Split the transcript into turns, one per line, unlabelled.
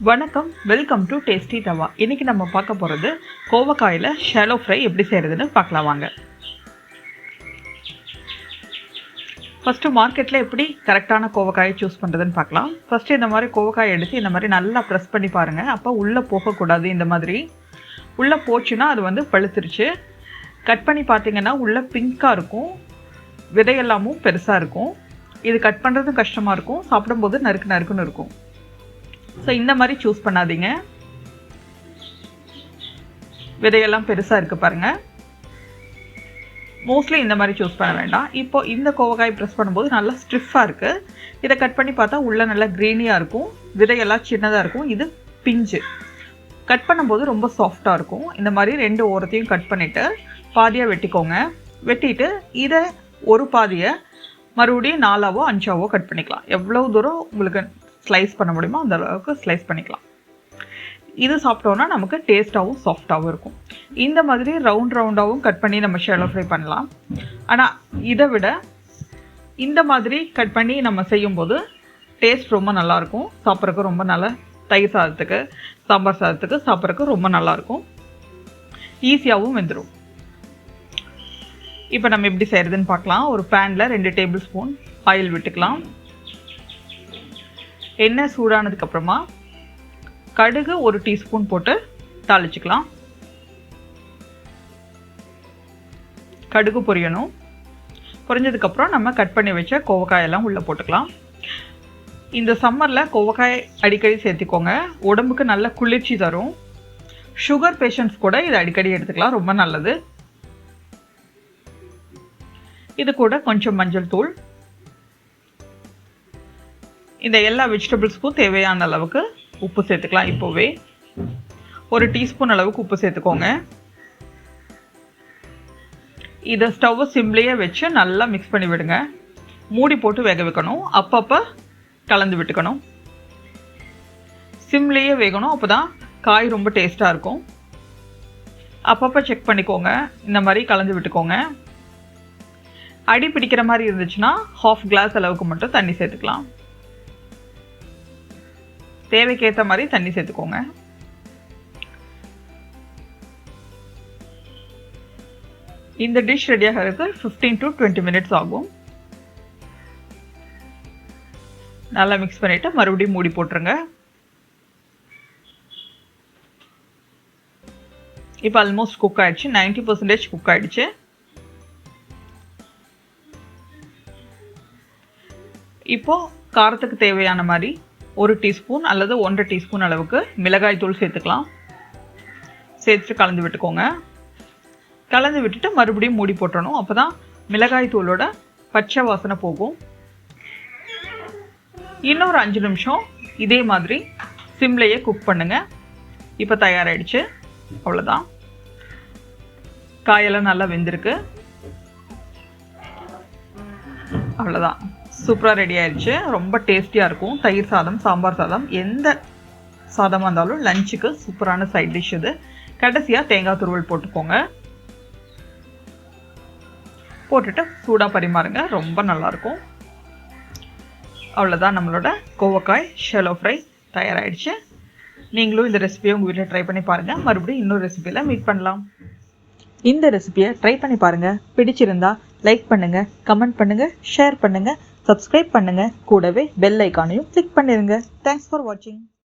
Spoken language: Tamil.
வணக்கம், வெல்கம் டு tastytawa. இன்னைக்கு நம்ம பார்க்க போகிறது கோவக்காயில் ஷாலோ ஃப்ரை எப்படி செய்கிறதுன்னு பார்க்கலாம் வாங்க. ஃபஸ்ட்டு மார்க்கெட்டில் எப்படி கரெக்டான கோவக்காயை சூஸ் பண்ணுறதுன்னு பார்க்கலாம். ஃபஸ்ட்டு இந்த மாதிரி கோவக்காயை எடுத்து இந்த மாதிரி நல்லா ப்ரெஸ் பண்ணி பாருங்கள். அப்போ உள்ளே போகக்கூடாது. இந்த மாதிரி உள்ளே போச்சுன்னா அது வந்து பழுத்துருச்சு. கட் பண்ணி பார்த்தீங்கன்னா உள்ளே பிங்காக இருக்கும், விதையெல்லாமும் பெருசாக இருக்கும். இது கட் பண்ணுறதும் கஷ்டமாக இருக்கும், சாப்பிடும்போது நறுக்கு நறுக்குன்னு இருக்கும். ஸோ இந்த மாதிரி சூஸ் பண்ணாதீங்க. விதையெல்லாம் பெருசாக இருக்குது பாருங்கள். மோஸ்ட்லி இந்த மாதிரி சூஸ் பண்ண வேண்டாம். இப்போ இந்த கோவக்காய் ப்ரெஸ் பண்ணும்போது நல்லா ஸ்டிஃபாக இருக்குது. இதை கட் பண்ணி பார்த்தா உள்ளே நல்லா க்ரீனியாக இருக்கும், விதையெல்லாம் சின்னதாக இருக்கும். இது பிஞ்சு. கட் பண்ணும்போது ரொம்ப சாஃப்டாக இருக்கும். இந்த மாதிரி ரெண்டு ஓரத்தையும் கட் பண்ணிவிட்டு பாதியாக வெட்டிக்கோங்க. வெட்டிட்டு இதை ஒரு பாதியை மறுபடியும் 4ஆவோ 5ஆவோ கட் பண்ணிக்கலாம். எவ்வளோ தூரம் உங்களுக்கு ஸ்லைஸ் பண்ண முடியுமோ அந்த அளவுக்கு ஸ்லைஸ் பண்ணிக்கலாம். இது சாப்பிட்டோன்னா நமக்கு டேஸ்ட்டாகவும் சாஃப்டாகவும் இருக்கும். இந்த மாதிரி ரவுண்டாகவும் கட் பண்ணி நம்ம ஷாலோ ஃப்ரை பண்ணலாம். ஆனால் இதை விட இந்த மாதிரி கட் பண்ணி நம்ம செய்யும்போது டேஸ்ட் ரொம்ப நல்லாயிருக்கும். சாப்பிட்றதுக்கு ரொம்ப நல்லா, தயிர் சாதத்துக்கு, சாம்பார் சாதத்துக்கு சாப்பிட்றதுக்கு ரொம்ப நல்லாயிருக்கும். ஈஸியாகவும் வெந்துடும். இப்போ நம்ம எப்படி செய்கிறதுன்னு பார்க்கலாம். ஒரு பேனில் 2 டேபிள் ஸ்பூன் ஆயில் விட்டுக்கலாம். எண்ணெய் சூடானதுக்கப்புறமா கடுகு 1 டீஸ்பூன் போட்டு தாளிச்சுக்கலாம். கடுகு பொரியணும். பொரிஞ்சதுக்கப்புறம் நம்ம கட் பண்ணி வச்ச கோவக்காயெல்லாம் உள்ளே போட்டுக்கலாம். இந்த சம்மரில் கோவக்காய் அடிக்கடி சேர்த்திக்கோங்க. உடம்புக்கு நல்ல குளிர்ச்சி தரும். சுகர் பேஷண்ட்ஸ் கூட இதை அடிக்கடி எடுத்துக்கலாம், ரொம்ப நல்லது. இது கூட கொஞ்சம் மஞ்சள் தூள், இந்த எல்லா வெஜிடபிள்ஸ்க்கும் தேவையான அளவுக்கு உப்பு சேர்த்துக்கலாம். இப்போவே 1 டீஸ்பூன் அளவுக்கு உப்பு சேர்த்துக்கோங்க. இதை ஸ்டவ்வை சிம்லேயே வச்சு நல்லா மிக்ஸ் பண்ணி விடுங்க. மூடி போட்டு வேக வைக்கணும். அப்பப்போ கலந்து விட்டுக்கணும். சிம்லேயே வேகணும், அப்போ தான் காய் ரொம்ப டேஸ்ட்டாக இருக்கும். அப்பப்போ செக் பண்ணிக்கோங்க. இந்த மாதிரி கலந்து விட்டுக்கோங்க. அடி பிடிக்கிற மாதிரி இருந்துச்சுன்னா 1/2 கிளாஸ் அளவுக்கு மட்டும் தண்ணி சேர்த்துக்கலாம். தேவைக்கேற்ற மாதிரி தண்ணி சேர்த்துக்கோங்க. இந்த டிஷ் ரெடியாகிறதுக்கு 15 to 20 மினிட்ஸ் ஆகும். நல்லா மிக்ஸ் பண்ணிவிட்டு மறுபடியும் மூடி போட்டுருங்க. இப்போ ஆல்மோஸ்ட் குக் ஆகிடுச்சு. 90% குக் ஆகிடுச்சு. இப்போது காரத்துக்கு தேவையான மாதிரி 1 டீஸ்பூன் அல்லது 1.5 டீஸ்பூன் அளவுக்கு மிளகாய் தூள் சேர்த்துக்கலாம். சேர்த்துட்டு கலந்து விட்டுக்கோங்க. கலந்து விட்டுட்டு மறுபடியும் மூடி போட்டுறணும். அப்போ தான் மிளகாய் தூளோட பச்சை வாசனை போகும். இன்னொரு 5 நிமிஷம் இதே மாதிரி சிம்லேயே குக் பண்ணுங்கள். இப்போ தயாராகிடுச்சு. அவ்வளோதான். காயெல்லாம் நல்லா வெந்திருக்கு. அவ்வளோதான், சூப்பராக ரெடி ஆயிடுச்சு. ரொம்ப டேஸ்டியாக இருக்கும். தயிர் சாதம், சாம்பார் சாதம், எந்த சாதமாக இருந்தாலும் லஞ்சுக்கு சூப்பரான சைட் டிஷ் இது. கடைசியாக தேங்காய் துருவல் போட்டுக்கோங்க. போட்டுட்டு சூடாக பரிமாறுங்க. ரொம்ப நல்லாயிருக்கும். அவ்வளோதான், நம்மளோட கோவக்காய் ஷாலோ ஃப்ரை தயாராகிடுச்சு. நீங்களும் இந்த ரெசிபியை உங்கள் வீட்டில் ட்ரை பண்ணி பாருங்கள். மறுபடியும் இன்னொரு ரெசிபியில் மீட் பண்ணலாம். இந்த ரெசிபியை ட்ரை பண்ணி பாருங்கள். பிடிச்சிருந்தா லைக் பண்ணுங்கள், கமெண்ட் பண்ணுங்கள், ஷேர் பண்ணுங்கள், சப்ஸ்கிரைப் பண்ணுங்கள். கூடவே பெல் ஐக்கானையும் கிளிக் பண்ணிடுங்க. தேங்க்ஸ் ஃபார் வாட்சிங்.